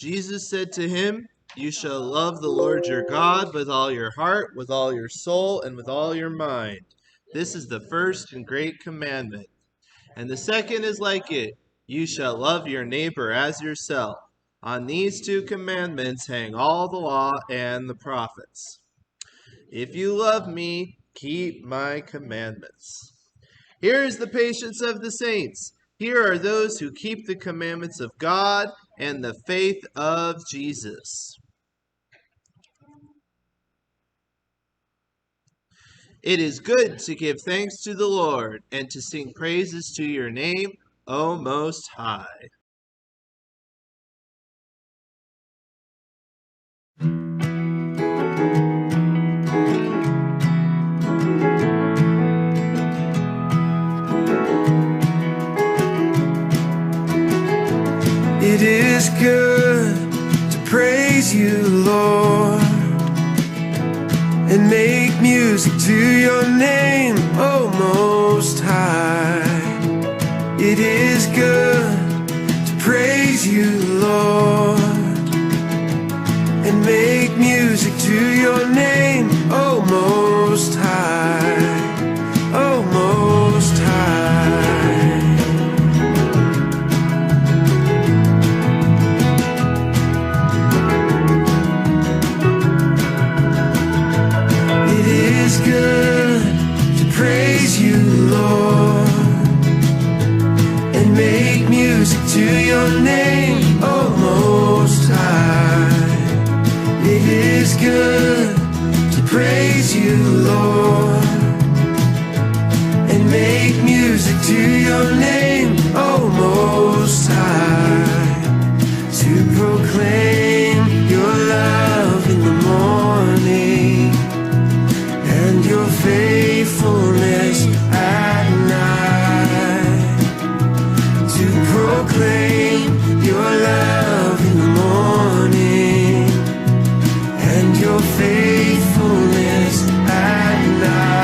Jesus said to him, "You shall love the Lord your God with all your heart, with all your soul, and with all your mind. This is the first and great commandment. And the second is like it. You shall love your neighbor as yourself. On these two commandments hang all the law and the prophets. If you love me, keep my commandments." Here is the patience of the saints. Here are those who keep the commandments of God and the faith of Jesus. It is good to give thanks to the Lord and to sing praises to your name, O Most High. It is good to praise you, Lord, and make music to your name, O Most High. It is good to praise you, Lord, and make music to your name, O Most High, O Most High. It's good to praise you, Lord, and make music to your name, O Most High. It is good to praise you, Lord, and make music to your name, O Most High. To proclaim your love in the morning and your faithfulness at night. To proclaim your love in the morning and your faithfulness at night.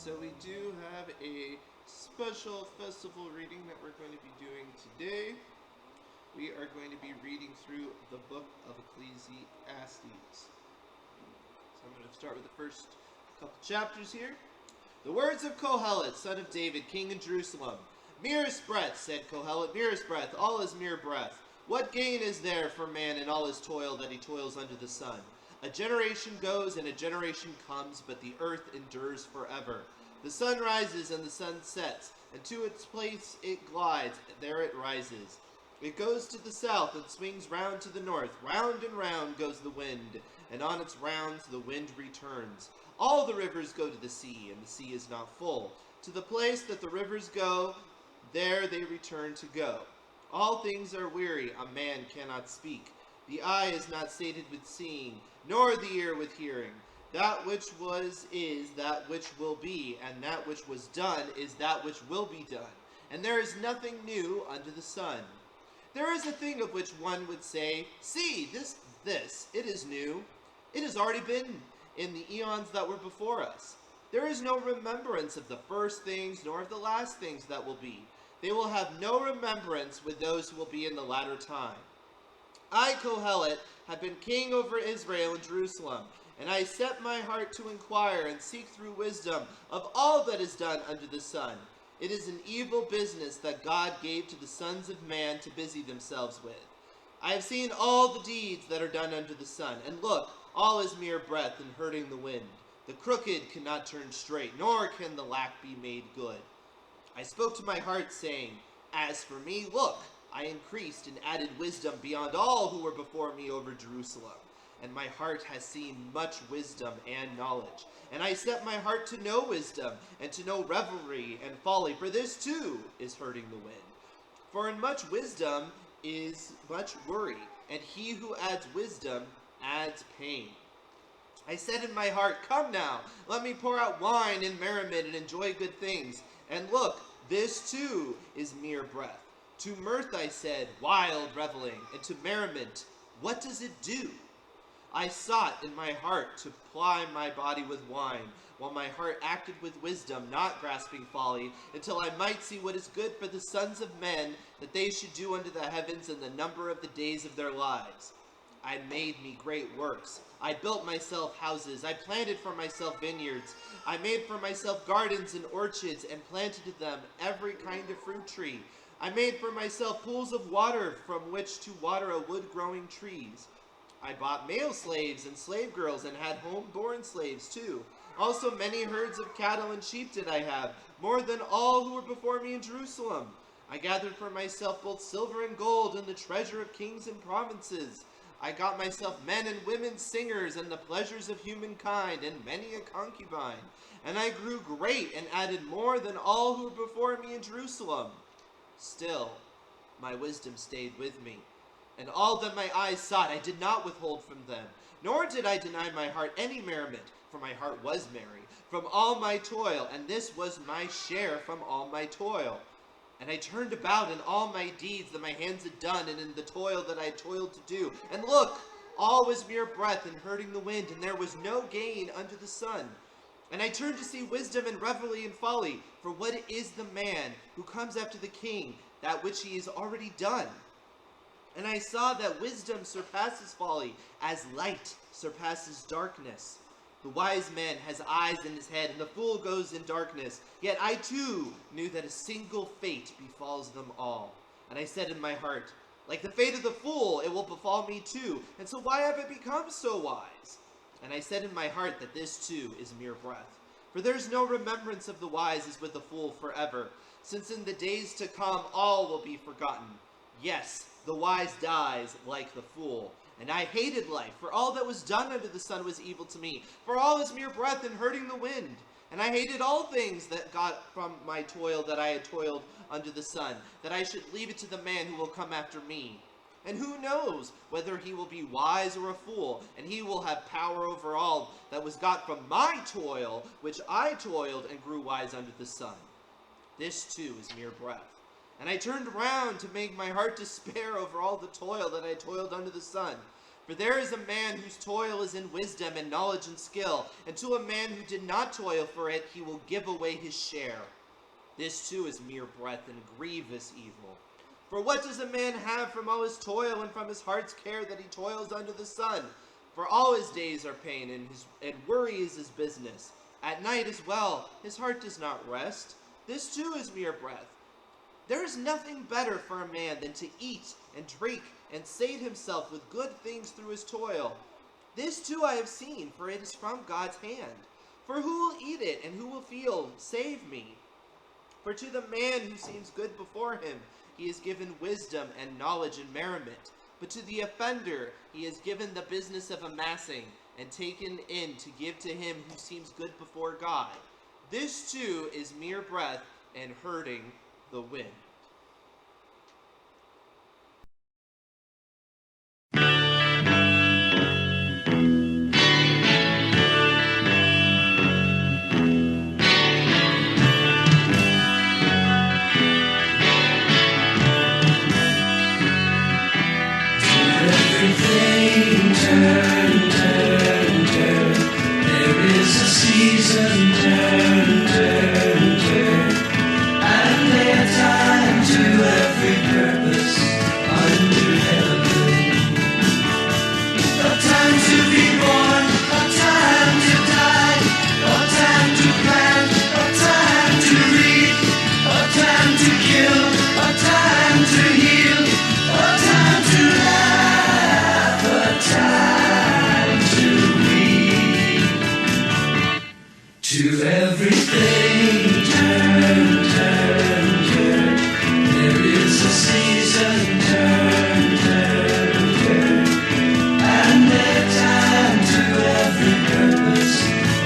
so we do have a special festival reading that we're going to be doing today. We are going to be reading through the book of Ecclesiastes. So I'm going to start with the first couple chapters here. The words of Kohelet, son of David, king in Jerusalem. Merest breath, said Kohelet, merest breath, all is mere breath. What gain is there for man in all his toil that he toils under the sun? A generation goes and a generation comes, but the earth endures forever. The sun rises and the sun sets, and to its place it glides, there it rises. It goes to the south and swings round to the north. Round and round goes the wind, and on its rounds the wind returns. All the rivers go to the sea, and the sea is not full. To the place that the rivers go, there they return to go. All things are weary, a man cannot speak. The eye is not sated with seeing, nor the ear with hearing. That which was is that which will be, and that which was done is that which will be done. And there is nothing new under the sun. There is a thing of which one would say, see, this, it is new. It has already been in the eons that were before us. There is no remembrance of the first things, nor of the last things that will be. They will have no remembrance with those who will be in the latter time. I, Kohelet, have been king over Israel and Jerusalem, and I set my heart to inquire and seek through wisdom of all that is done under the sun. It is an evil business that God gave to the sons of man to busy themselves with. I have seen all the deeds that are done under the sun, and look, all is mere breath and hurting the wind. The crooked cannot turn straight, nor can the lack be made good. I spoke to my heart, saying, as for me, look, I increased and added wisdom beyond all who were before me over Jerusalem. And my heart has seen much wisdom and knowledge. And I set my heart to know wisdom, and to know revelry and folly, for this too is hurting the wind. For in much wisdom is much worry, and he who adds wisdom adds pain. I said in my heart, come now, let me pour out wine and merriment and enjoy good things. And look, this too is mere breath. To mirth I said, wild reveling, and to merriment, what does it do? I sought in my heart to ply my body with wine, while my heart acted with wisdom, not grasping folly, until I might see what is good for the sons of men, that they should do unto the heavens in the number of the days of their lives. I made me great works. I built myself houses. I planted for myself vineyards. I made for myself gardens and orchards, and planted to them every kind of fruit tree. I made for myself pools of water from which to water a wood-growing trees. I bought male slaves and slave girls, and had home-born slaves too. Also many herds of cattle and sheep did I have, more than all who were before me in Jerusalem. I gathered for myself both silver and gold, and the treasure of kings and provinces. I got myself men and women singers, and the pleasures of humankind, and many a concubine. And I grew great, and added more than all who were before me in Jerusalem. Still, my wisdom stayed with me, and all that my eyes sought I did not withhold from them, nor did I deny my heart any merriment, for my heart was merry, from all my toil, and this was my share from all my toil. And I turned about in all my deeds that my hands had done, and in the toil that I had toiled to do. And look, all was mere breath and hurting the wind, and there was no gain under the sun. And I turned to see wisdom and revelry and folly, for what is the man who comes after the king, that which he has already done? And I saw that wisdom surpasses folly, as light surpasses darkness. The wise man has eyes in his head, and the fool goes in darkness. Yet I too knew that a single fate befalls them all. And I said in my heart, like the fate of the fool, it will befall me too. And so why have I become so wise? And I said in my heart that this too is mere breath. For there is no remembrance of the wise as with the fool forever, since in the days to come all will be forgotten. Yes, the wise dies like the fool. And I hated life, for all that was done under the sun was evil to me. For all is mere breath and hurting the wind. And I hated all things that got from my toil that I had toiled under the sun, that I should leave it to the man who will come after me. And who knows whether he will be wise or a fool, and he will have power over all that was got from my toil, which I toiled and grew wise under the sun. This too is mere breath. And I turned round to make my heart despair over all the toil that I toiled under the sun. For there is a man whose toil is in wisdom and knowledge and skill, and to a man who did not toil for it he will give away his share. This too is mere breath and grievous evil. For what does a man have from all his toil and from his heart's care that he toils under the sun? For all his days are pain, and worry is his business. At night as well, his heart does not rest. This too is mere breath. There is nothing better for a man than to eat and drink and sate himself with good things through his toil. This too I have seen, for it is from God's hand. For who will eat it, and who will feel, save me? For to the man who seems good before him, he is given wisdom and knowledge and merriment. But to the offender, he is given the business of amassing, and taken in to give to him who seems good before God. This too is mere breath and hurting the wind. Everything turn, turn, turn. There is a season, turn, turn, turn. And a time to every purpose under heaven. A time to be born, a time to die, a time to plant, a time to reap, a time to kill, a time to heal, a time to laugh, a time to weep. To everything turn, turn, turn. There is a season, turn, turn, turn. And a time to every purpose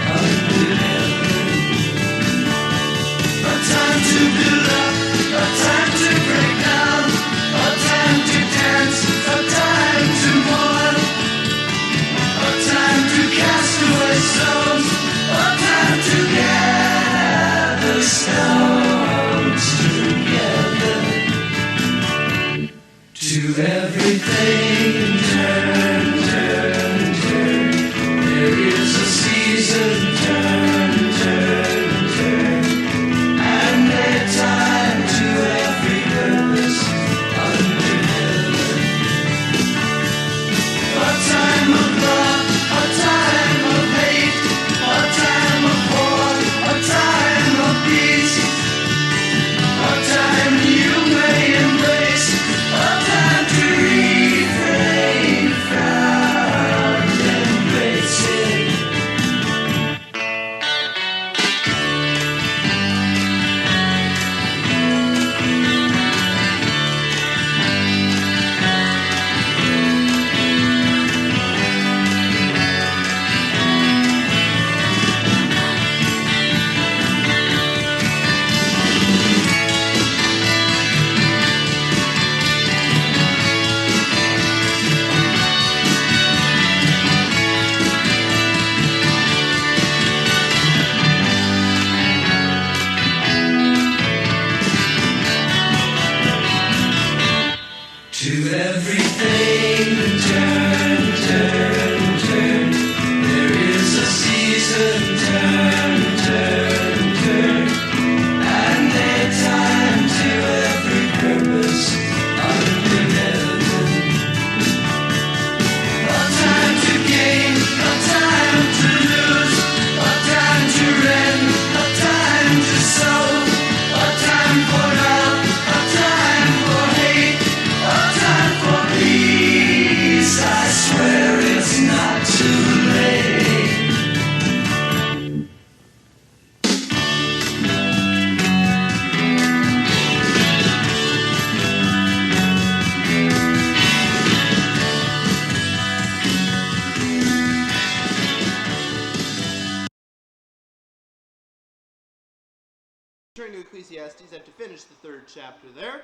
under heaven. A time to build up, a time to break down, a time to dance, a time to mourn, a time to cast away stones, a time to gather stones together. To everything turn, turn, turn. There is a season, turn, turn, turn. And a time to every purpose under heaven. A time of love, a time of hate, a time of war, a time of peace, a time you may embrace, a time to refrain from embracing. To everything turn, turn, turn. There is a season, turn, turn, turn. And a time to every purpose under heaven. A time to gain, a time to lose, a time to rend, a time to sow, a time for love, a time for hate, a time for peace. I swear it's not too late. Turn to Ecclesiastes, I have to finish the 3rd chapter there.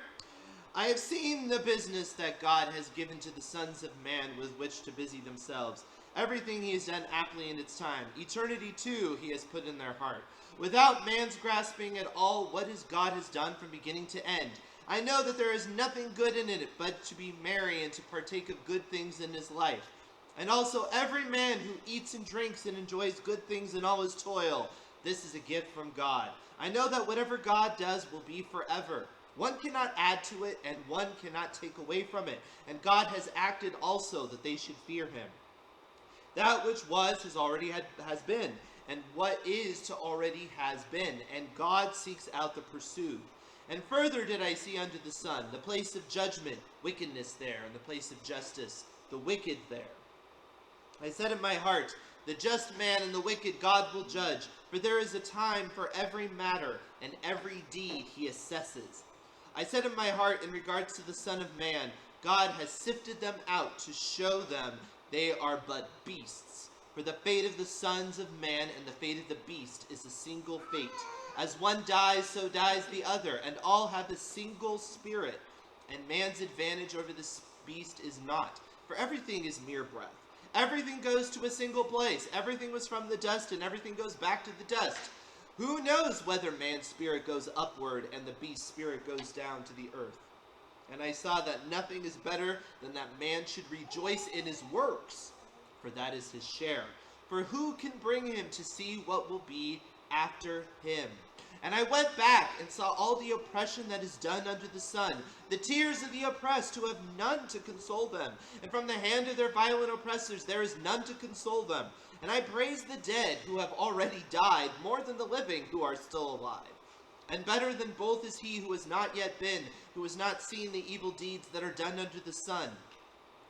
I have seen the business that God has given to the sons of man with which to busy themselves. Everything he has done aptly in its time. Eternity too he has put in their heart, without man's grasping at all what his God has done from beginning to end. I know that there is nothing good in it but to be merry and to partake of good things in his life. And also every man who eats and drinks and enjoys good things in all his toil. This is a gift from God. I know that whatever God does will be forever. One cannot add to it, and one cannot take away from it. And God has acted also that they should fear him. That which was has been, and what is to already has been, and God seeks out the pursued. And further did I see under the sun the place of judgment, wickedness there, and the place of justice, the wicked there. I said in my heart, the just man and the wicked God will judge, for there is a time for every matter, and every deed he assesses. I said in my heart in regards to the Son of Man, God has sifted them out to show them they are but beasts. For the fate of the sons of man and the fate of the beast is a single fate. As one dies, so dies the other, and all have a single spirit. And man's advantage over this beast is naught, for everything is mere breath. Everything goes to a single place. Everything was from the dust, and everything goes back to the dust. Who knows whether man's spirit goes upward and the beast's spirit goes down to the earth? And I saw that nothing is better than that man should rejoice in his works, for that is his share. For who can bring him to see what will be after him? And I went back and saw all the oppression that is done under the sun, the tears of the oppressed who have none to console them. And from the hand of their violent oppressors there is none to console them. And I praise the dead who have already died more than the living who are still alive. And better than both is he who has not yet been, who has not seen the evil deeds that are done under the sun.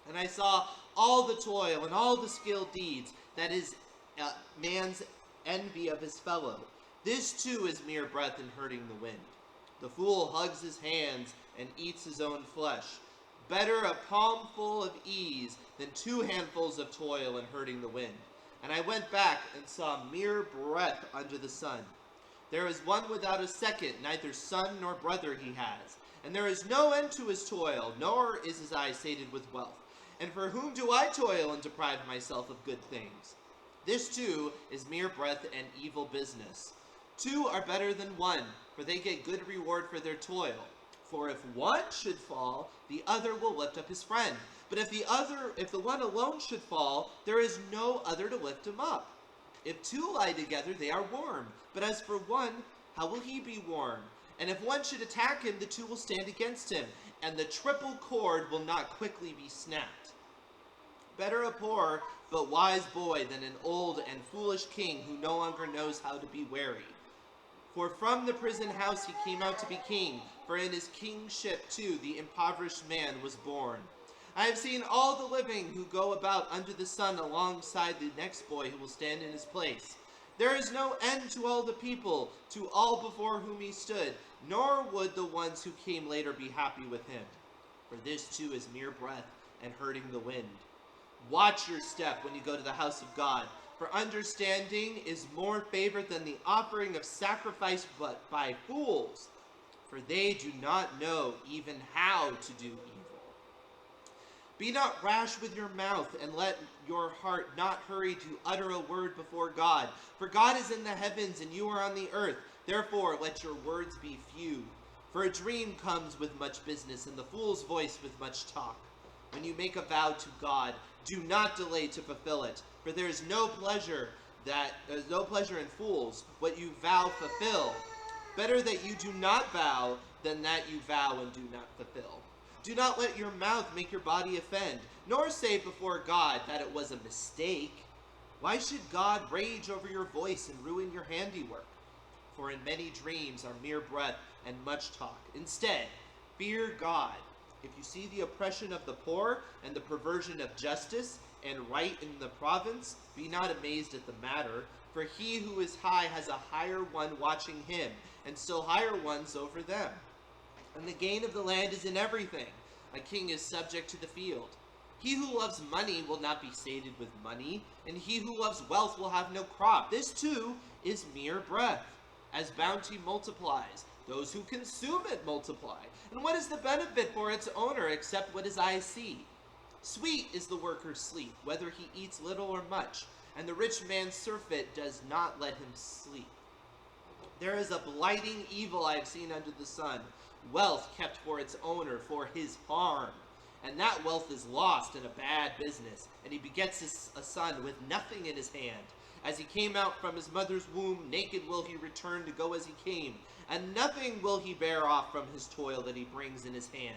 And I saw all the toil and all the skilled deeds that is man's envy of his fellow. This too is mere breath and hurting the wind. The fool hugs his hands and eats his own flesh. Better a palmful of ease than 2 handfuls of toil and hurting the wind. And I went back and saw mere breath under the sun. There is one without a second, neither son nor brother he has. And there is no end to his toil, nor is his eye sated with wealth. And for whom do I toil and deprive myself of good things? This too is mere breath and evil business. 2 are better than 1, for they get good reward for their toil. For if one should fall, the other will lift up his friend. But if the one alone should fall, there is no other to lift him up. If 2 lie together, they are warm. But as for one, how will he be warm? And if one should attack him, the 2 will stand against him, and the triple cord will not quickly be snapped. Better a poor but wise boy than an old and foolish king who no longer knows how to be wary. For from the prison house he came out to be king, for in his kingship too the impoverished man was born. I have seen all the living who go about under the sun alongside the next boy who will stand in his place. There is no end to all the people, to all before whom he stood, nor would the ones who came later be happy with him. For this too is mere breath and hurting the wind. Watch your step when you go to the house of God, for understanding is more favored than the offering of sacrifice but by fools, for they do not know even how to do evil. Be not rash with your mouth, and let your heart not hurry to utter a word before God. For God is in the heavens, and you are on the earth. Therefore let your words be few. For a dream comes with much business, and the fool's voice with much talk. When you make a vow to God, do not delay to fulfill it. For there is no pleasure in fools. What you vow, fulfill. Better that you do not vow than that you vow and do not fulfill. Do not let your mouth make your body offend, nor say before God that it was a mistake. Why should God rage over your voice and ruin your handiwork? For in many dreams are mere breath and much talk. Instead, fear God. If you see the oppression of the poor and the perversion of justice and right in the province, be not amazed at the matter, for he who is high has a higher one watching him, and still higher ones over them. And the gain of the land is in everything. A king is subject to the field. He who loves money will not be sated with money, and he who loves wealth will have no crop. This too is mere breath. As bounty multiplies, those who consume it multiply. And what is the benefit for its owner except what his eyes see? Sweet is the worker's sleep, whether he eats little or much, and the rich man's surfeit does not let him sleep. There is a blighting evil I have seen under the sun, wealth kept for its owner for his harm. and that wealth is lost in a bad business, and he begets a son with nothing in his hand. As he came out from his mother's womb, naked will he return to go as he came, and nothing will he bear off from his toil that he brings in his hand.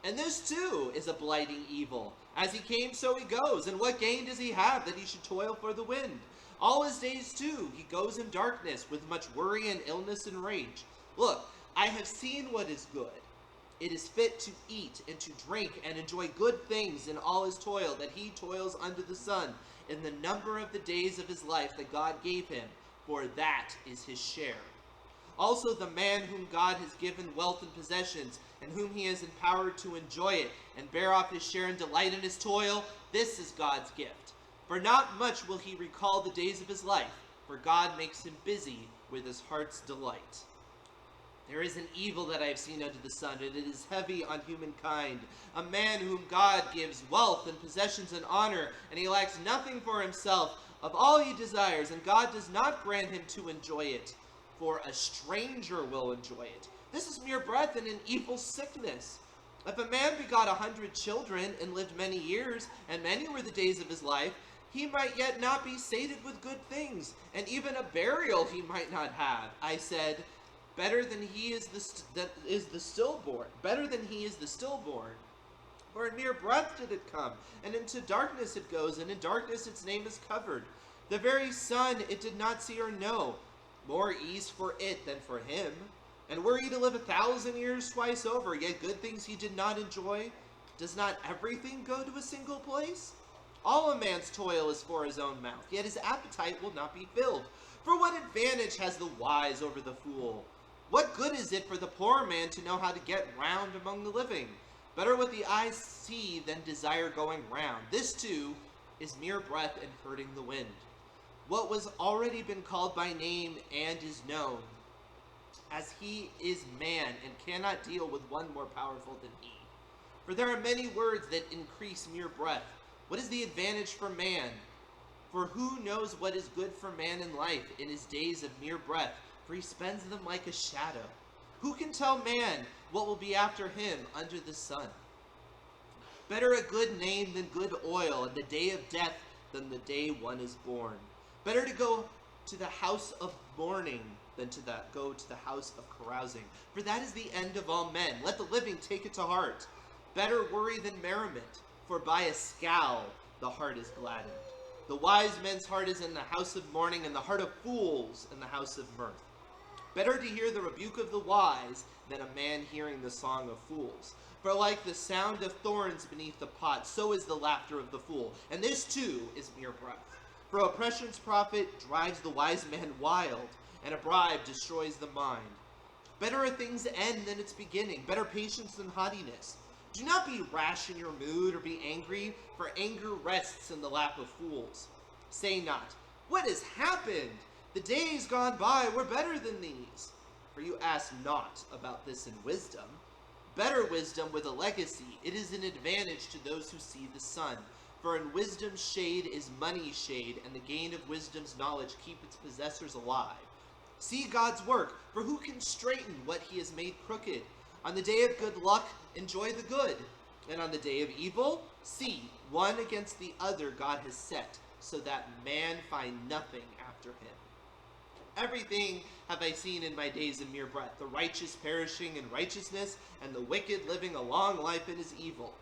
And this too is a blighting evil. As he came, so he goes, and what gain does he have that he should toil for the wind? All his days too he goes in darkness, with much worry and illness and rage. Look, I have seen what is good. It is fit to eat and to drink and enjoy good things in all his toil that he toils under the sun, in the number of the days of his life that God gave him, for that is his share. Also the man whom God has given wealth and possessions, and whom he has empowered to enjoy it, and bear off his share and delight in his toil, this is God's gift. For not much will he recall the days of his life, for God makes him busy with his heart's delight. There is an evil that I have seen under the sun, and it is heavy on humankind. A man whom God gives wealth and possessions and honor, and he lacks nothing for himself of all he desires, and God does not grant him to enjoy it, for a stranger will enjoy it. This is mere breath and an evil sickness. If a man begot 100 children and lived many years, and many were the days of his life, he might yet not be sated with good things, and even a burial he might not have. I said, better than he is the stillborn. Better than he is the stillborn. For in mere breath did it come, and into darkness it goes, and in darkness its name is covered. The very sun it did not see or know. More ease for it than for him. And were he to live 1,000 years twice over, yet good things he did not enjoy, does not everything go to a single place? All a man's toil is for his own mouth, yet his appetite will not be filled. For what advantage has the wise over the fool? What good is it for the poor man to know how to get round among the living? Better what the eyes see than desire going round. This too is mere breath and hurting the wind. What was already been called by name and is known, as he is man and cannot deal with one more powerful than he. For there are many words that increase mere breath. What is the advantage for man? For who knows what is good for man in life in his days of mere breath? For he spends them like a shadow. Who can tell man what will be after him under the sun? Better a good name than good oil, and the day of death than the day one is born. Better to go to the house of mourning than to go to the house of carousing. For that is the end of all men. Let the living take it to heart. Better worry than merriment, for by a scowl the heart is gladdened. The wise man's heart is in the house of mourning, and the heart of fools in the house of mirth. Better to hear the rebuke of the wise than a man hearing the song of fools. For like the sound of thorns beneath the pot, so is the laughter of the fool. And this too is mere breath. For oppression's profit drives the wise man wild, and a bribe destroys the mind. Better a thing's end than its beginning. Better patience than haughtiness. Do not be rash in your mood or be angry, for anger rests in the lap of fools. Say not, what has happened? The days gone by were better than these. For you ask not about this in wisdom. Better wisdom with a legacy. It is an advantage to those who see the sun. For in wisdom's shade is money's shade, and the gain of wisdom's knowledge keep its possessors alive. See God's work, for who can straighten what he has made crooked? On the day of good luck, enjoy the good. And on the day of evil, see, one against the other God has set, so that man find nothing after him. Everything have I seen in my days in mere breath, the righteous perishing in righteousness, and the wicked living a long life in his evil.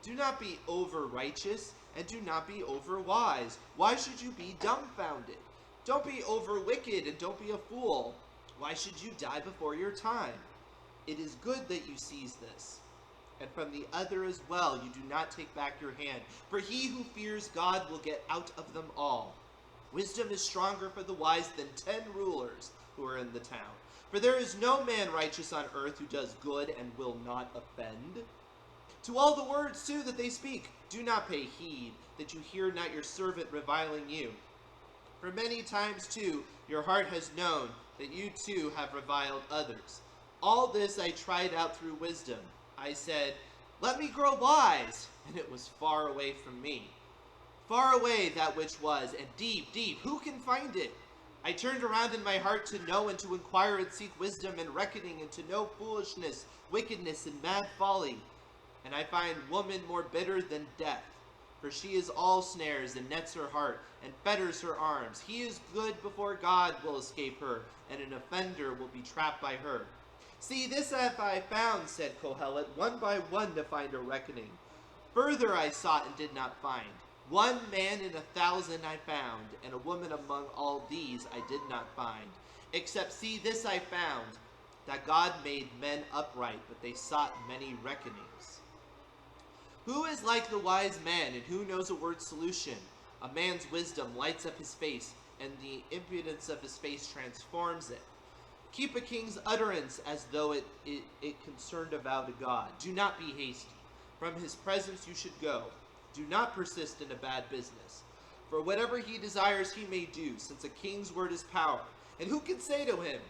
Do not be over-righteous, and do not be over-wise. Why should you be dumbfounded? Don't be over-wicked, and don't be a fool. Why should you die before your time? It is good that you seize this. And from the other as well you do not take back your hand. For he who fears God will get out of them all. Wisdom is stronger for the wise than 10 rulers who are in the town. For there is no man righteous on earth who does good and will not offend. To all the words, too, that they speak, do not pay heed, that you hear not your servant reviling you. For many times, too, your heart has known that you, too, have reviled others. All this I tried out through wisdom. I said, let me grow wise, and it was far away from me. Far away that which was, and deep, deep, who can find it? I turned around in my heart to know and to inquire and seek wisdom and reckoning and to know foolishness, wickedness, and mad folly. And I find woman more bitter than death. For she is all snares, and nets her heart, and fetters her arms. He is good before God will escape her, and an offender will be trapped by her. See, this have I found, said Kohelet, one by one to find a reckoning. Further I sought and did not find. 1 man in 1,000 I found, and a woman among all these I did not find. Except, see, this I found, that God made men upright, but they sought many reckonings. Who is like the wise man, and who knows a word's solution? A man's wisdom lights up his face, and the impudence of his face transforms it. Keep a king's utterance as though it concerned a vow to God. Do not be hasty. From his presence you should go. Do not persist in a bad business. For whatever he desires he may do, since a king's word is power. And who can say to him,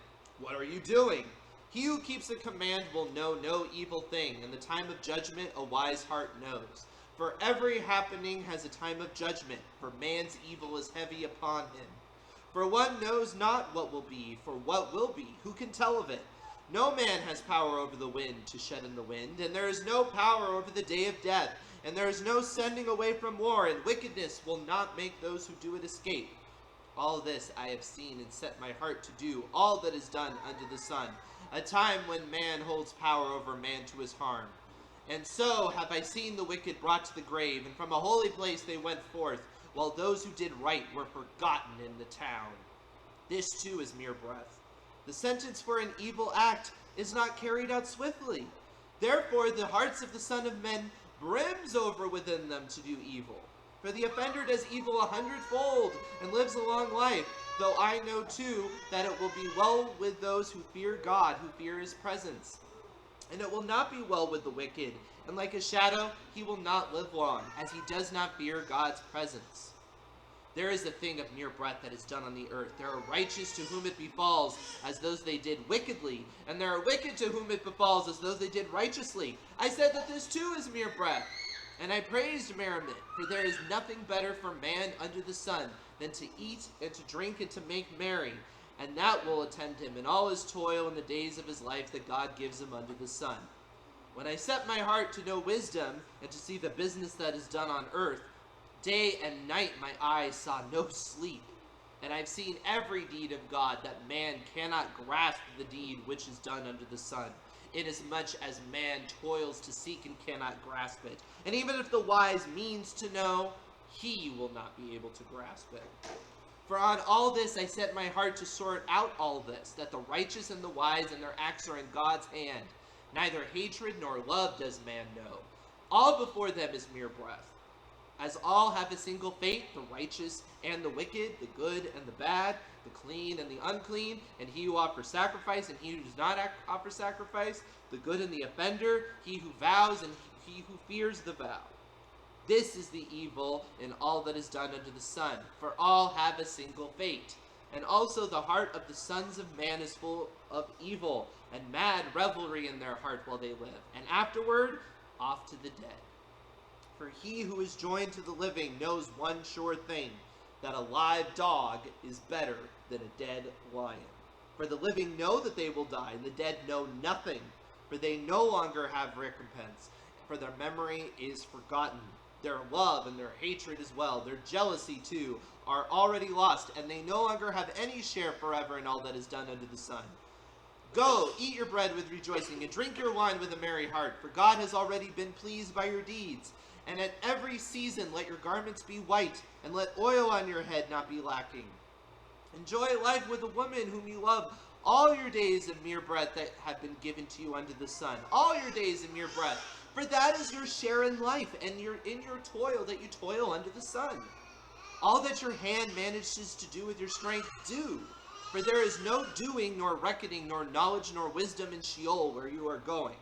what are you doing? He who keeps a command will know no evil thing, and the time of judgment a wise heart knows. For every happening has a time of judgment, for man's evil is heavy upon him. For one knows not what will be, for what will be, who can tell of it? No man has power over the wind to shed in the wind, and there is no power over the day of death, and there is no sending away from war, and wickedness will not make those who do it escape. All this I have seen and set my heart to do, all that is done under the sun, a time when man holds power over man to his harm. And so have I seen the wicked brought to the grave, and from a holy place they went forth, while those who did right were forgotten in the town. This too is mere breath. The sentence for an evil act is not carried out swiftly. Therefore the hearts of the Son of Men brims over within them to do evil. For the offender does evil 100-fold, and lives a long life, though I know too that it will be well with those who fear God, who fear his presence. And it will not be well with the wicked, and like a shadow he will not live long, as he does not fear God's presence. There is a thing of mere breath that is done on the earth. There are righteous to whom it befalls as those they did wickedly, and there are wicked to whom it befalls as those they did righteously. I said that this too is mere breath. And I praised merriment, for there is nothing better for man under the sun than to eat and to drink and to make merry, and that will attend him in all his toil in the days of his life that God gives him under the sun. When I set my heart to know wisdom and to see the business that is done on earth, day and night my eyes saw no sleep, and I have seen every deed of God, that man cannot grasp the deed which is done under the sun, inasmuch as man toils to seek and cannot grasp it. And even if the wise means to know, he will not be able to grasp it. For on all this I set my heart to sort out all this, that the righteous and the wise and their acts are in God's hand. Neither hatred nor love does man know. All before them is mere breath. As all have a single fate, the righteous and the wicked, the good and the bad, the clean and the unclean, and he who offers sacrifice and he who does not offer sacrifice, the good and the offender, he who vows and he who fears the vow. This is the evil in all that is done under the sun, for all have a single fate. And also the heart of the sons of man is full of evil, and mad revelry in their heart while they live, and afterward off to the dead. For he who is joined to the living knows one sure thing, that a live dog is better than a dead lion. For the living know that they will die, and the dead know nothing, for they no longer have recompense, for their memory is forgotten. Their love and their hatred as well, their jealousy too, are already lost, and they no longer have any share forever in all that is done under the sun. Go, eat your bread with rejoicing, and drink your wine with a merry heart, for God has already been pleased by your deeds. And at every season let your garments be white, and let oil on your head not be lacking. Enjoy life with a woman whom you love, all your days of mere breath that have been given to you under the sun, all your days of mere breath, for that is your share in life, and in your toil that you toil under the sun. All that your hand manages to do with your strength, do, for there is no doing, nor reckoning, nor knowledge, nor wisdom in Sheol where you are going.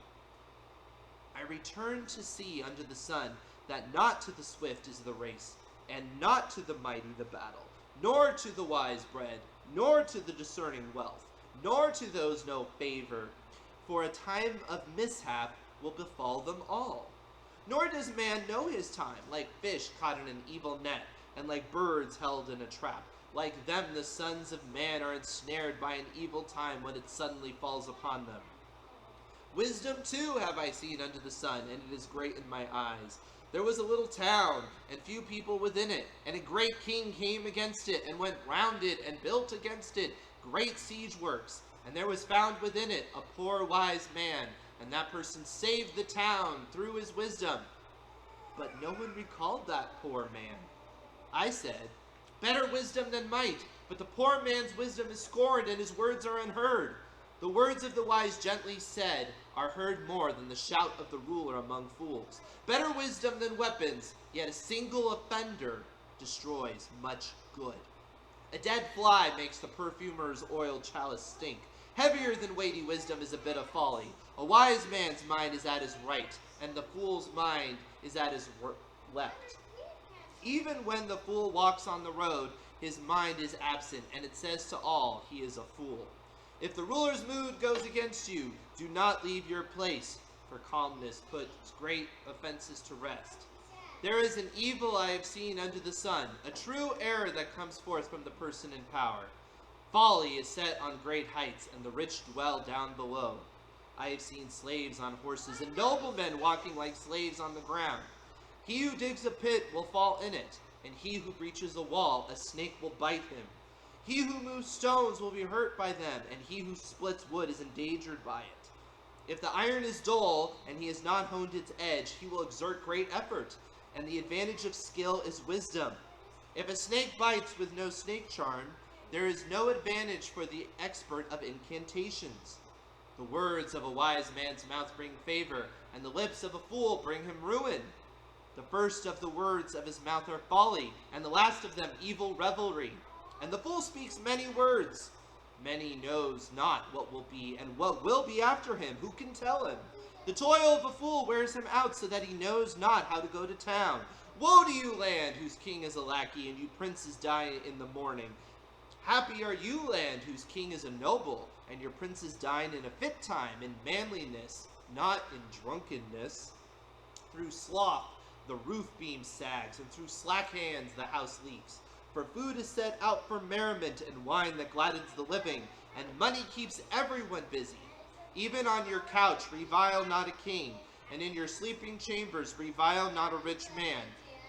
I return to see under the sun, that not to the swift is the race, and not to the mighty the battle, nor to the wise bread, nor to the discerning wealth, nor to those no favor, for a time of mishap will befall them all. Nor does man know his time, like fish caught in an evil net, and like birds held in a trap. Like them the sons of man are ensnared by an evil time when it suddenly falls upon them. Wisdom too have I seen under the sun, and it is great in my eyes. There was a little town, and few people within it, and a great king came against it, and went round it, and built against it great siege works. And there was found within it a poor wise man, and that person saved the town through his wisdom. But no one recalled that poor man. I said, better wisdom than might, but the poor man's wisdom is scorned, and his words are unheard. The words of the wise gently said are heard more than the shout of the ruler among fools. Better wisdom than weapons, yet a single offender destroys much good. A dead fly makes the perfumer's oil chalice stink. Heavier than weighty wisdom is a bit of folly. A wise man's mind is at his right, and the fool's mind is at his left. Even when the fool walks on the road, his mind is absent, and it says to all, he is a fool. If the ruler's mood goes against you, do not leave your place, for calmness puts great offenses to rest. There is an evil I have seen under the sun, a true error that comes forth from the person in power. Folly is set on great heights, and the rich dwell down below. I have seen slaves on horses, and noblemen walking like slaves on the ground. He who digs a pit will fall in it, and he who breaches a wall, a snake will bite him. He who moves stones will be hurt by them, and he who splits wood is endangered by it. If the iron is dull, and he has not honed its edge, he will exert great effort, and the advantage of skill is wisdom. If a snake bites with no snake charm, there is no advantage for the expert of incantations. The words of a wise man's mouth bring favor, and the lips of a fool bring him ruin. The first of the words of his mouth are folly, and the last of them evil revelry. And the fool speaks many words. Many knows not what will be, and what will be after him. Who can tell him? The toil of a fool wears him out, so that he knows not how to go to town. Woe to you, land, whose king is a lackey, and you princes die in the morning. Happy are you, land, whose king is a noble, and your princes dine in a fit time, in manliness, not in drunkenness. Through sloth the roof beam sags, and through slack hands the house leaks. For food is set out for merriment, and wine that gladdens the living, and money keeps everyone busy. Even on your couch revile not a king, and in your sleeping chambers revile not a rich man.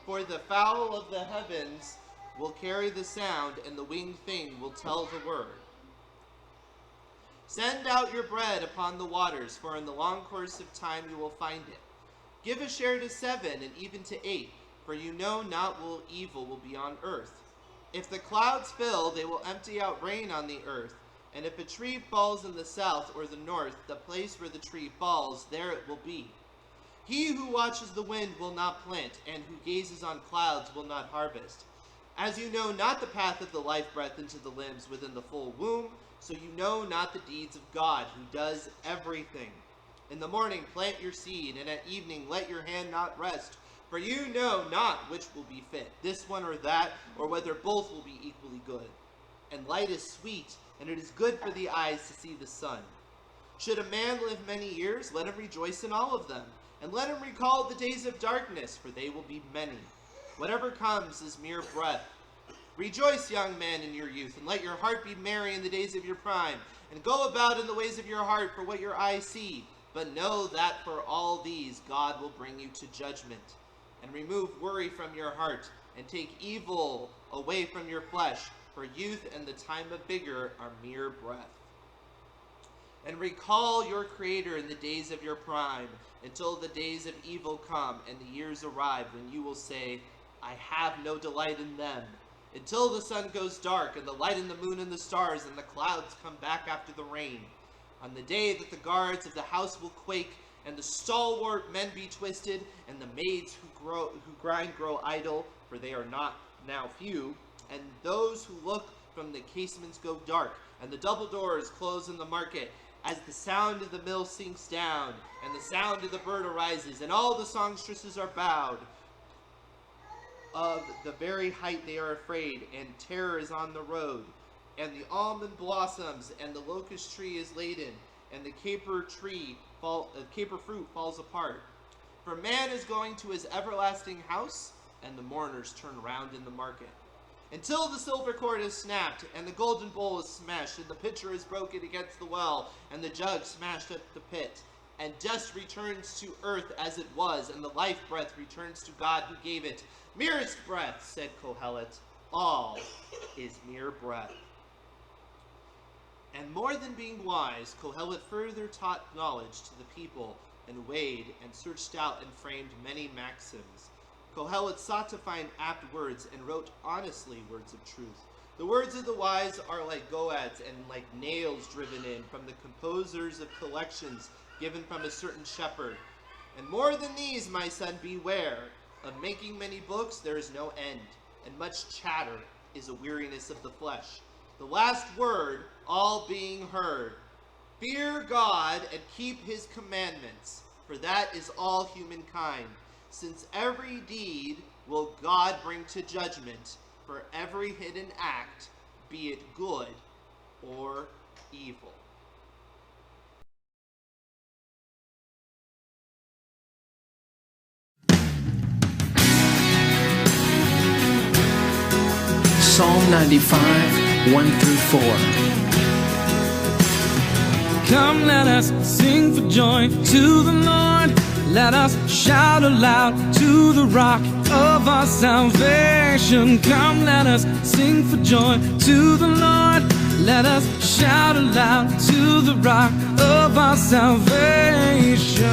For the fowl of the heavens will carry the sound, and the winged thing will tell the word. Send out your bread upon the waters, for in the long course of time you will find it. Give a share to 7, and even to 8, for you know not what evil will be on earth. If the clouds fill, they will empty out rain on the earth. And if a tree falls in the south or the north, the place where the tree falls, there it will be. He who watches the wind will not plant, and who gazes on clouds will not harvest. As you know not the path of the life breath into the limbs within the full womb, so you know not the deeds of God, who does everything. In the morning plant your seed, and at evening let your hand not rest. For you know not which will be fit, this one or that, or whether both will be equally good. And light is sweet, and it is good for the eyes to see the sun. Should a man live many years, let him rejoice in all of them, and let him recall the days of darkness, for they will be many. Whatever comes is mere breath. Rejoice, young man, in your youth, and let your heart be merry in the days of your prime, and go about in the ways of your heart for what your eyes see. But know that for all these God will bring you to judgment, and remove worry from your heart, and take evil away from your flesh, for youth and the time of vigor are mere breath. And recall your Creator in the days of your prime, until the days of evil come, and the years arrive when you will say, I have no delight in them. Until the sun goes dark, and the light and the moon and the stars, and the clouds come back after the rain. On the day that the guards of the house will quake, and the stalwart men be twisted, and the maids who grind grow idle, for they are not now few, and those who look from the casements go dark, and the double doors close in the market, as the sound of the mill sinks down, and the sound of the bird arises, and all the songstresses are bowed. Of the very height they are afraid, and terror is on the road, and the almond blossoms, and the locust tree is laden, and the caper fruit falls apart. For man is going to his everlasting house, and the mourners turn round in the market. Until the silver cord is snapped, and the golden bowl is smashed, and the pitcher is broken against the well, and the jug smashed at the pit, and dust returns to earth as it was, and the life breath returns to God who gave it. Merest breath, said Kohelet, all is mere breath. And more than being wise, Kohelet further taught knowledge to the people, and weighed and searched out and framed many maxims. Kohelet sought to find apt words and wrote honestly words of truth. The words of the wise are like goads and like nails driven in from the composers of collections given from a certain shepherd. And more than these, my son, beware. Of making many books there is no end, and much chatter is a weariness of the flesh. The last word, all being heard. Fear God and keep his commandments, for that is all humankind, since every deed will God bring to judgment for every hidden act, be it good or evil. Psalm 95, 1 through 4. Come, let us sing for joy to the Lord. Let us shout aloud to the rock of our salvation. Come, let us sing for joy to the Lord. Let us shout aloud to the rock of our salvation.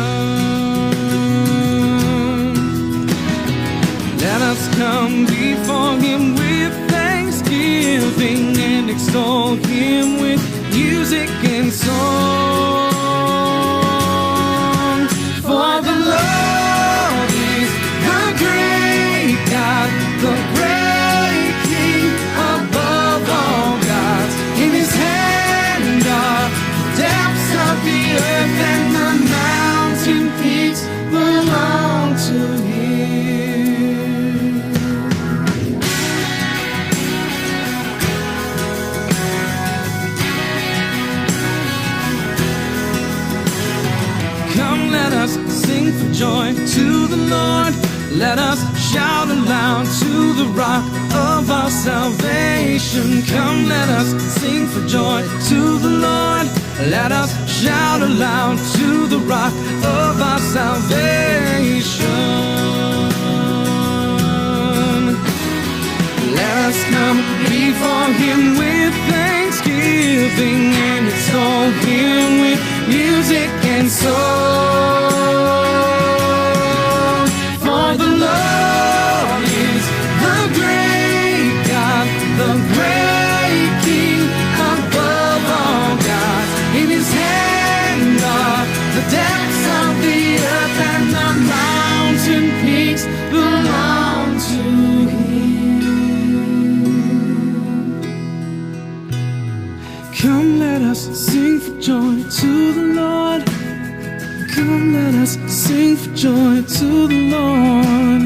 Let us come before him with thanksgiving and extol him with music and song. For the Lord is the great God, the great King above all gods. In his hand are the depths of the earth, and the mountain peaks belong to him. Let us sing for joy to the Lord. Let us shout aloud to the rock of our salvation. Come, let us sing for joy to the Lord. Let us shout aloud to the rock of our salvation. Let us come before him with thanksgiving and extol him with music and song. For the Lord is the great God, the great King above all gods. In his hand are the depths of the earth, and the mountain peaks belong to him. Come, let us sing for joy to the Lord. Come, let us sing for joy to the Lord.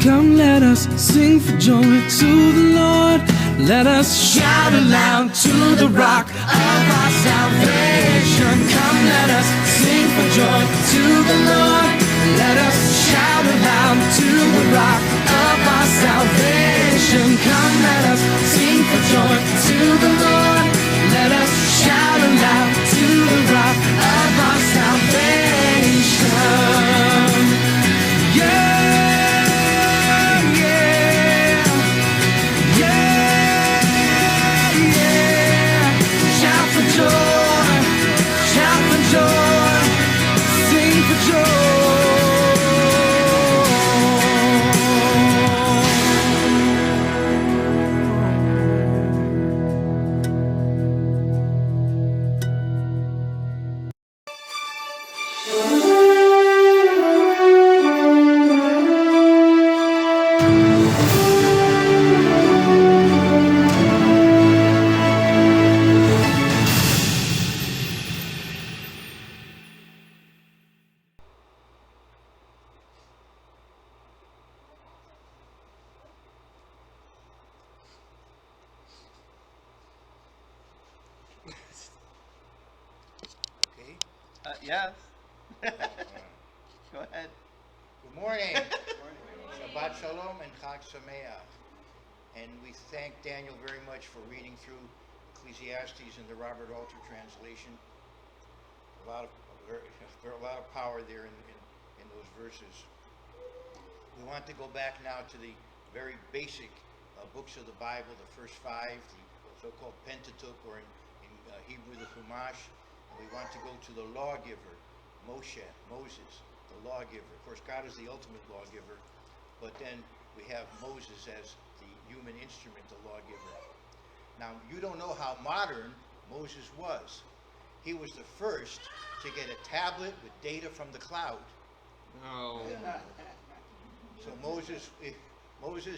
Come, let us sing for joy to the Lord. Let us shout aloud to the rock of our salvation. Come, let us sing for joy to the Lord. Let us shout aloud to the rock of our salvation. Come, let us sing for joy to the Lord. Let us shout aloud to the rock of our salvation. Yeah, yeah, yeah, yeah. Shout for joy, sing for joy. Okay. Yes. Go ahead. Good morning. Shabbat Shalom and Chag Sameach. And we thank Daniel very much for reading through Ecclesiastes in the Robert Alter translation. A lot of There's a lot of power there in those verses. We want to go back now to the very basic books of the Bible, the first five, the so-called Pentateuch, or in Hebrew, the Chumash. And we want to go to the lawgiver, Moses, the lawgiver. Of course, God is the ultimate lawgiver, but then we have Moses as the human instrument, the lawgiver. Now, you don't know how modern Moses was. He was the first to get a tablet with data from the cloud. No. So Moses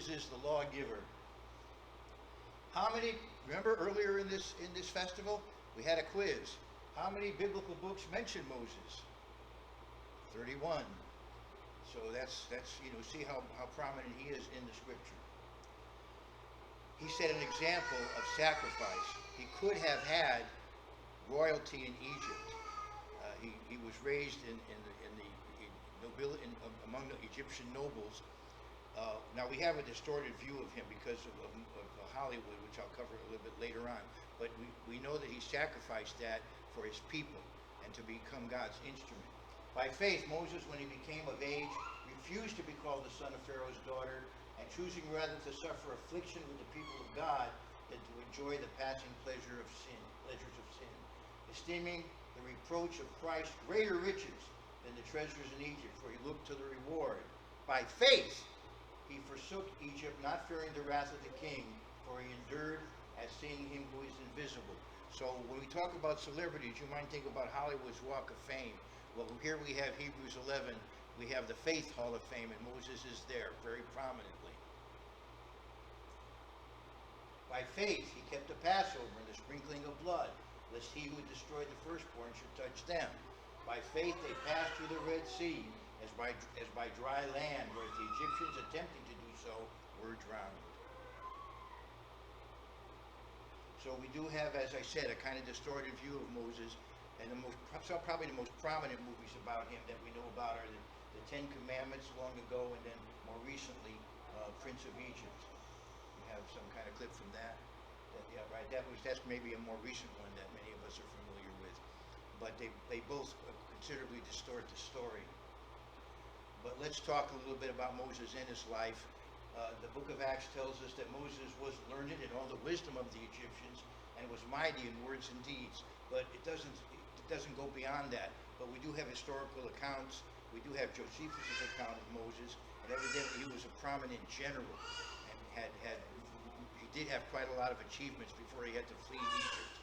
is the lawgiver. How many? Remember earlier in this festival, we had a quiz. How many biblical books mention Moses? 31. So that's see how prominent he is in the scripture. He set an example of sacrifice. He could have had royalty in Egypt. He was raised in the nobility among the Egyptian nobles. Now we have a distorted view of him because of Hollywood, which I'll cover a little bit later on. But we know that he sacrificed that for his people and to become God's instrument. By faith, Moses, when he became of age, refused to be called the son of Pharaoh's daughter, and choosing rather to suffer affliction with the people of God than to enjoy the passing pleasures of sin, esteeming the reproach of Christ greater riches than the treasures in Egypt, for he looked to the reward. By faith, he forsook Egypt, not fearing the wrath of the king, for he endured as seeing him who is invisible. So when we talk about celebrities, you might think about Hollywood's Walk of Fame. Well, here we have Hebrews 11. We have the Faith Hall of Fame, and Moses is there very prominently. By faith, he kept the Passover and the sprinkling of blood, lest he who destroyed the firstborn should touch them. By faith, they passed through the Red Sea as by dry land, whereas the Egyptians attempting to do so were drowned. So we do have, as I said, a kind of distorted view of Moses, and probably the most prominent movies about him that we know about are the Ten Commandments long ago, and then more recently, Prince of Egypt. We have some kind of clip from that. Yeah, right. That's maybe a more recent one that many of us are familiar with. But they both considerably distort the story. But let's talk a little bit about Moses and his life. The book of Acts tells us that Moses was learned in all the wisdom of the Egyptians and was mighty in words and deeds. But it doesn't go beyond that. But we do have historical accounts. We do have Josephus' account of Moses, and evidently he was a prominent general and he did have quite a lot of achievements before he had to flee Egypt.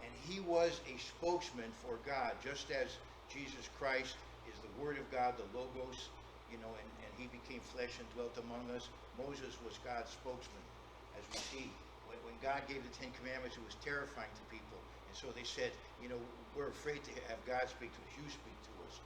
And he was a spokesman for God, just as Jesus Christ is the Word of God, the Logos, and he became flesh and dwelt among us. Moses was God's spokesman, as we see. When God gave the Ten Commandments, it was terrifying to people. And so they said, we're afraid to have God speak to us. You speak to us.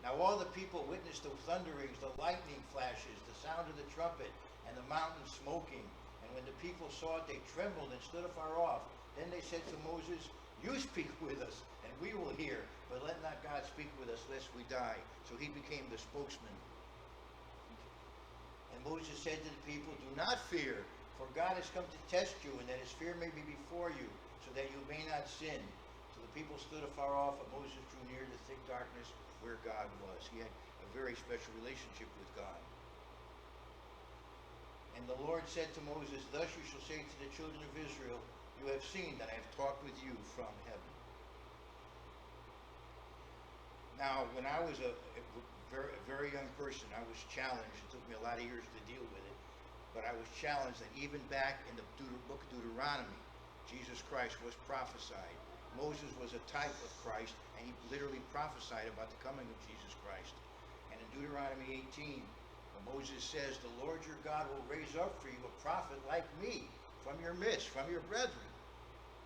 Now all the people witnessed the thunderings, the lightning flashes, the sound of the trumpet, and the mountain smoking. And when the people saw it, they trembled and stood afar off. Then they said to Moses, you speak with us, and we will hear. But let not God speak with us, lest we die. So he became the spokesman. And Moses said to the people, do not fear, for God has come to test you, and that his fear may be before you, so that you may not sin. So the people stood afar off, and Moses drew near to thick darkness where God was. He had a very special relationship with God. And the Lord said to Moses, thus you shall say to the children of Israel, you have seen that I have talked with you from heaven. Now, when I was a very young person, I was challenged. It took me a lot of years to deal with it. But I was challenged that even back in the book of Deuteronomy, Jesus Christ was prophesied. Moses was a type of Christ, and he literally prophesied about the coming of Jesus Christ. And in Deuteronomy 18, Moses says, the Lord your God will raise up for you a prophet like me from your midst, from your brethren.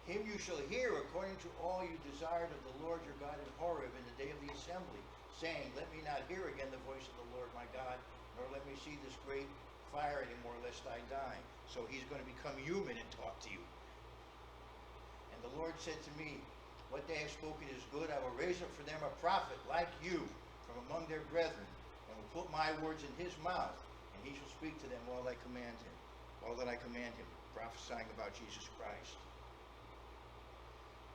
Him you shall hear according to all you desired of the Lord your God in Horeb in the day of the assembly, saying, let me not hear again the voice of the Lord my God, nor let me see this great fire anymore, lest I die. So he's going to become human and talk to you. And the Lord said to me, what they have spoken is good. I will raise up for them a prophet like you from among their brethren, and will put my words in his mouth, and he shall speak to them all that I command him, prophesying about Jesus Christ.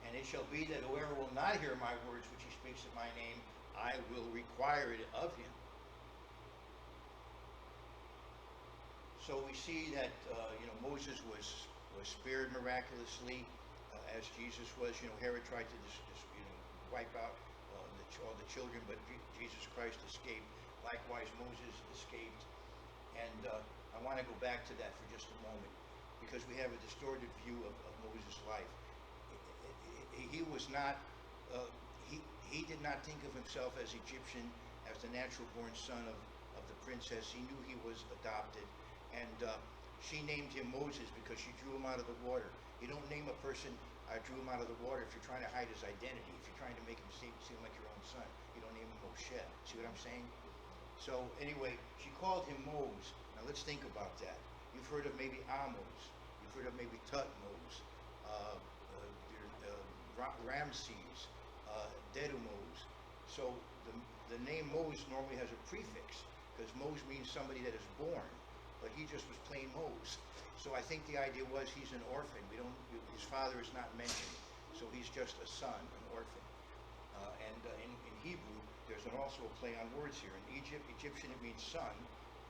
And it shall be that whoever will not hear my words which he speaks in my name, I will require it of him. So we see that Moses was spared miraculously, as Jesus was. Herod tried to wipe out all the children, but Jesus Christ escaped. Likewise, Moses escaped. And I want to go back to that for just a moment, because we have a distorted view of Moses' life. He was not. He did not think of himself as Egyptian, as the natural-born son of the princess. He knew he was adopted, and she named him Moses because she drew him out of the water. You don't name a person, I drew him out of the water, if you're trying to hide his identity, if you're trying to make him seem like your own son. You don't name him Moshe. See what I'm saying? So anyway, she called him Moses. Now let's think about that. You've heard of maybe Amos. You've heard of maybe Tutmos, Ramses, Dedumos. So the name Moses normally has a prefix, because Moses means somebody that is born, but he just was plain Moses. So I think the idea was he's an orphan. His father is not mentioned, so he's just a son, an orphan. In Hebrew, there's also a play on words here. In Egyptian it means son,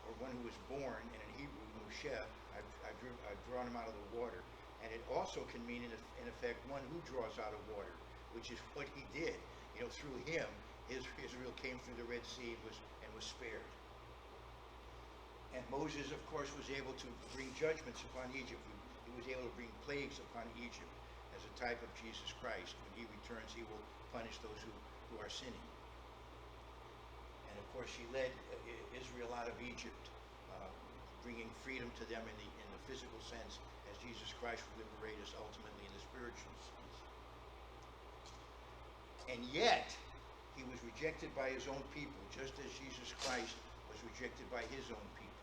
or one who is born, and in Hebrew, Moshe, I've drawn him out of the water. And it also can mean, in effect, one who draws out of water, which is what he did. Through him, Israel came through the Red Sea and was spared. And Moses, of course, was able to bring judgments upon Egypt. He was able to bring plagues upon Egypt as a type of Jesus Christ. When he returns, he will punish those who are sinning. And of course, he led Israel out of Egypt, bringing freedom to them in the physical sense, as Jesus Christ will liberate us ultimately in the spiritual sense. And yet, he was rejected by his own people, just as Jesus Christ was rejected by his own people.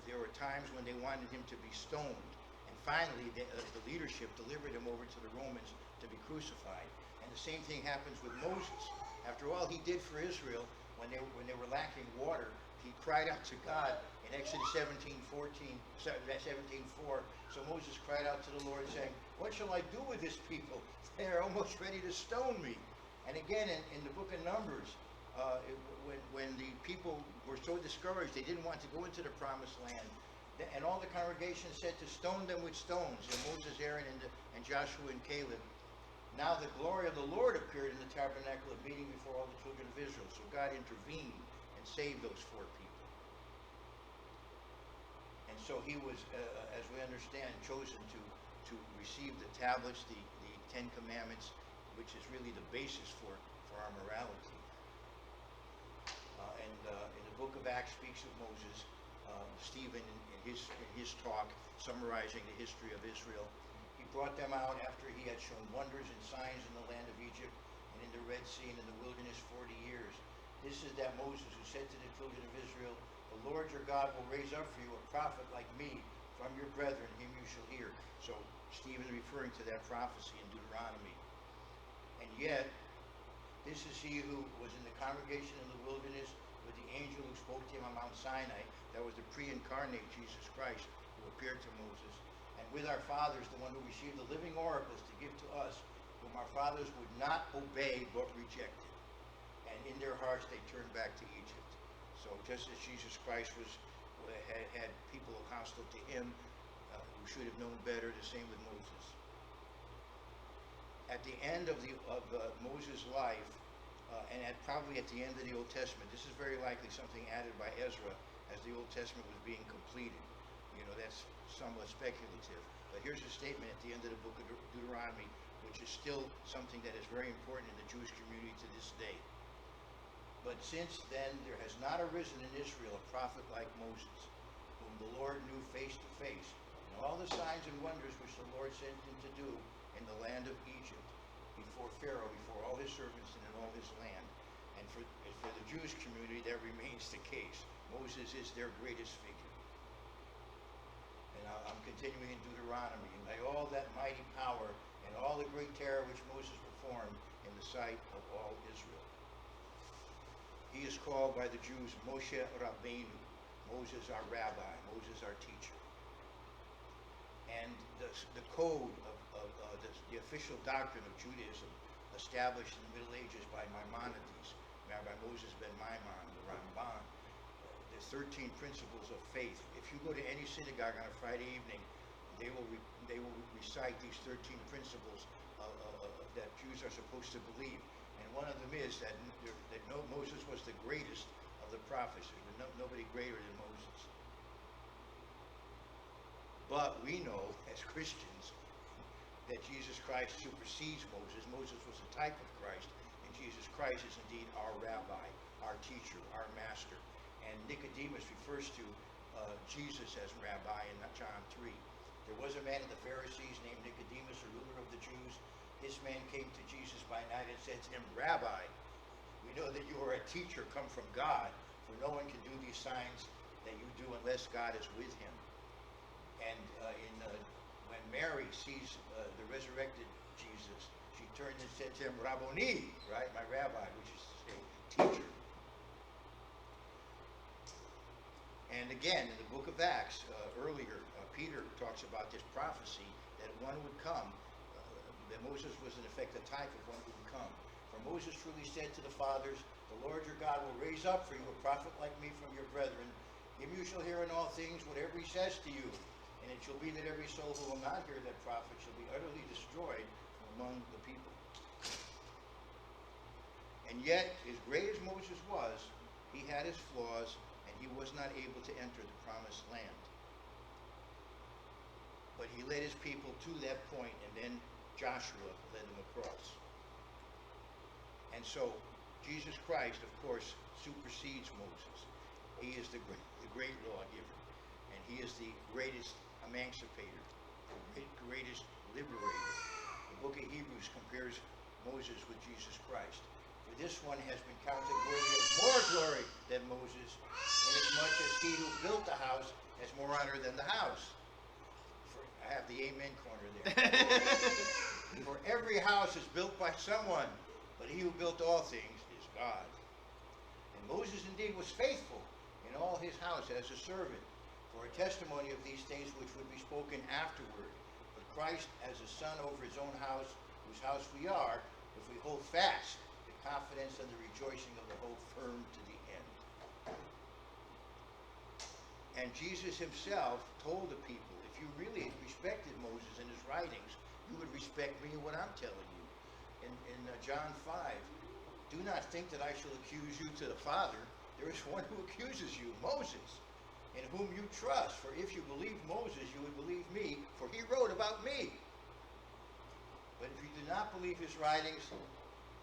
There were times when they wanted him to be stoned, and finally the leadership delivered him over to the Romans to be crucified. And the same thing happens with Moses. After all he did for Israel, when they were lacking water, he cried out to God in Exodus 17:4. So Moses cried out to the Lord, saying, "What shall I do with this people? They are almost ready to stone me." And again, in the book of Numbers, when the people were so discouraged, they didn't want to go into the promised land, and all the congregation said to stone them with stones. And Moses, Aaron, and Joshua and Caleb. Now the glory of the Lord appeared in the tabernacle of meeting before all the children of Israel. So God intervened and saved those 4 people. And so he was, as we understand, chosen to receive the tablets, the 10 Commandments, which is really the basis for our morality. And in the book of Acts speaks of Moses. Stephen, in his talk, summarizing the history of Israel, he brought them out after he had shown wonders and signs in the land of Egypt and in the Red Sea and in the wilderness 40 years. This is that Moses who said to the children of Israel, "The Lord your God will raise up for you a prophet like me from your brethren, him you shall hear." So Stephen referring to that prophecy in Deuteronomy. And yet, this is he who was in the congregation in the wilderness with the angel who spoke to him on Mount Sinai. That was the pre-incarnate Jesus Christ who appeared to Moses. And with our fathers, the one who received the living oracles to give to us, whom our fathers would not obey but rejected. And in their hearts they turned back to Egypt. So just as Jesus Christ had people hostile to him, who should have known better, the same with Moses. At the end of Moses' life, and probably at the end of the Old Testament, this is very likely something added by Ezra as the Old Testament was being completed. That's somewhat speculative. But here's a statement at the end of the book of Deuteronomy, which is still something that is very important in the Jewish community to this day. "But since then there has not arisen in Israel a prophet like Moses, whom the Lord knew face to face, and all the signs and wonders which the Lord sent him to do in the land of Egypt, before Pharaoh, before all his servants, and in all his land." And for the Jewish community, that remains the case. Moses is their greatest figure. And I'm continuing in Deuteronomy. "And by all that mighty power and all the great terror which Moses performed in the sight of all Israel." He is called by the Jews Moshe Rabbeinu, Moses our rabbi, Moses our teacher. And the code of the official doctrine of Judaism established in the Middle Ages by Maimonides, Rabbi Moses ben Maimon, the Ramban. There's 13 principles of faith. If you go to any synagogue on a Friday evening, they will recite these 13 principles that Jews are supposed to believe. And one of them is that Moses was the greatest of the prophets. There's nobody greater than Moses. But we know, as Christians, that Jesus Christ supersedes Moses. Moses was a type of Christ, and Jesus Christ is indeed our rabbi, our teacher, our master. And Nicodemus refers to Jesus as rabbi in John 3. There was a man of the Pharisees named Nicodemus, a ruler of the Jews. This man came to Jesus by night and said to him, Rabbi, we know that you are a teacher come from God, for no one can do these signs that you do unless God is with him. And when Mary sees the resurrected Jesus, she turned and said to him, Rabboni, right, my rabbi, which is to say, teacher. And again, in the book of Acts, earlier, Peter talks about this prophecy that one would come, that Moses was in effect a type of one who would come. For Moses truly said to the fathers, the Lord your God will raise up for you a prophet like me from your brethren. Him you shall hear in all things whatever he says to you. And it shall be that every soul who will not hear that prophet shall be utterly destroyed from among the people. And yet, as great as Moses was, he had his flaws, and he was not able to enter the promised land. But he led his people to that point, and then Joshua led them across. And so, Jesus Christ, of course, supersedes Moses. He is the great lawgiver, and he is the greatest emancipator, the greatest liberator. The book of Hebrews compares Moses with Jesus Christ. For this one has been counted worthy of more glory than Moses, inasmuch as he who built the house has more honor than the house. I have the amen corner there. For every house is built by someone, but he who built all things is God. And Moses indeed was faithful in all his house as a servant, for a testimony of these things which would be spoken afterward. But Christ as a son over his own house, whose house we are, if we hold fast the confidence and the rejoicing of the hope firm to the end. And Jesus himself told the people, if you really respected Moses and his writings, you would respect me and what I'm telling you. In John 5, do not think that I shall accuse you to the Father. There is one who accuses you, Moses, in whom you trust. For if you believe Moses, you would believe me, for he wrote about me. But if you do not believe his writings,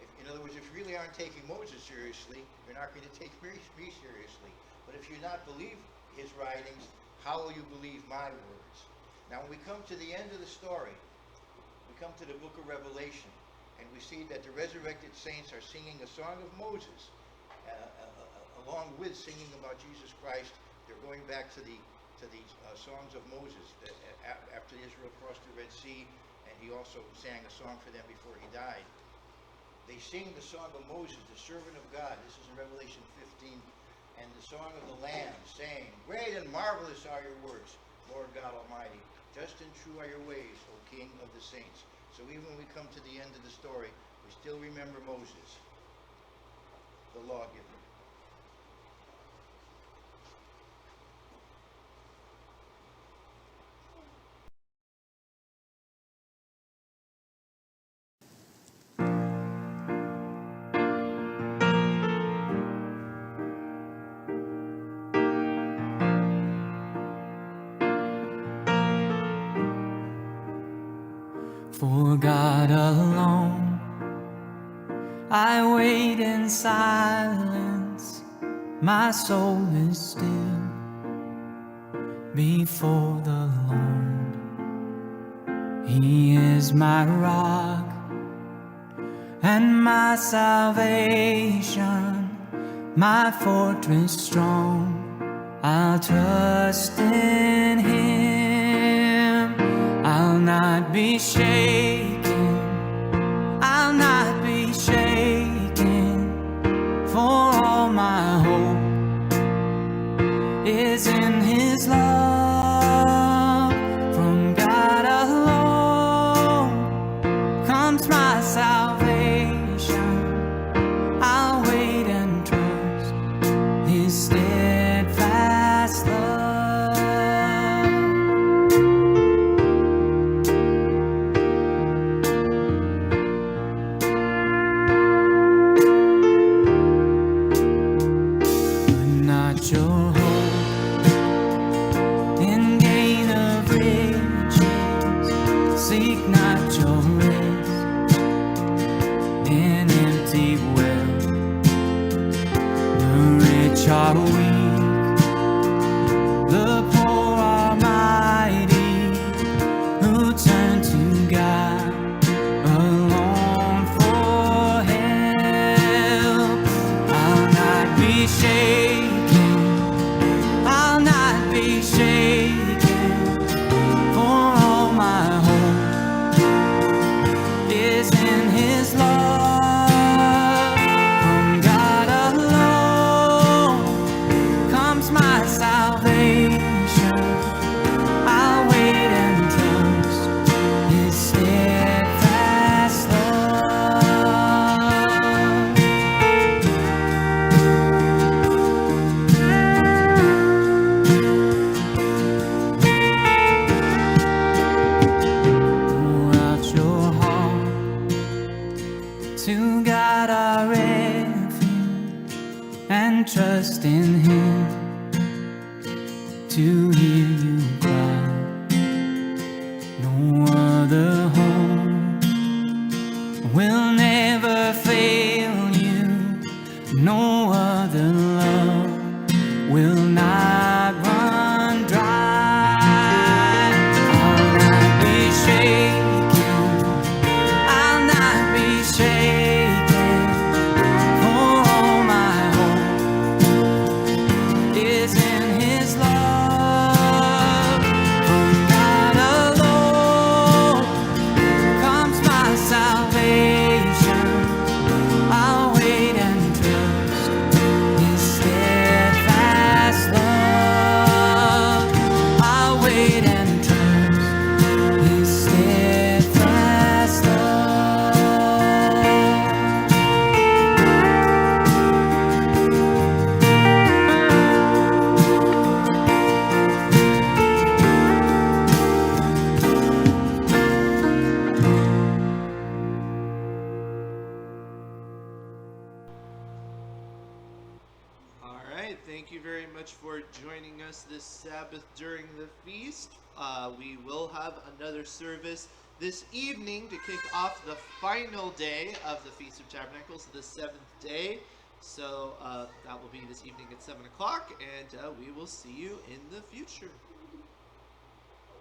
in other words, if you really aren't taking Moses seriously, you're not going to take me seriously. But if you do not believe his writings, how will you believe my words? Now, when we come to the end of the story, we come to the book of Revelation, and we see that the resurrected saints are singing a song of Moses, along with singing about Jesus Christ. They're going back to the songs of Moses after Israel crossed the Red Sea, and he also sang a song for them before he died. They sing the song of Moses, the servant of God. This is in Revelation 15. And the song of the Lamb, saying, great and marvelous are your works, Lord God Almighty. Just and true are your ways, O King of the saints. So even when we come to the end of the story, we still remember Moses, the lawgiver. For God alone, I wait in silence. My soul is still before the Lord. He is my rock and my salvation, my fortress strong. I'll trust in Him. I'll not be shaken, I'll not be shaken, for all my hope is in His love. From God alone much for joining us this Sabbath during the feast. We will have another service this evening to kick off the final day of the Feast of Tabernacles, the 7th day. So that will be this evening at 7 o'clock, and we will see you in the future.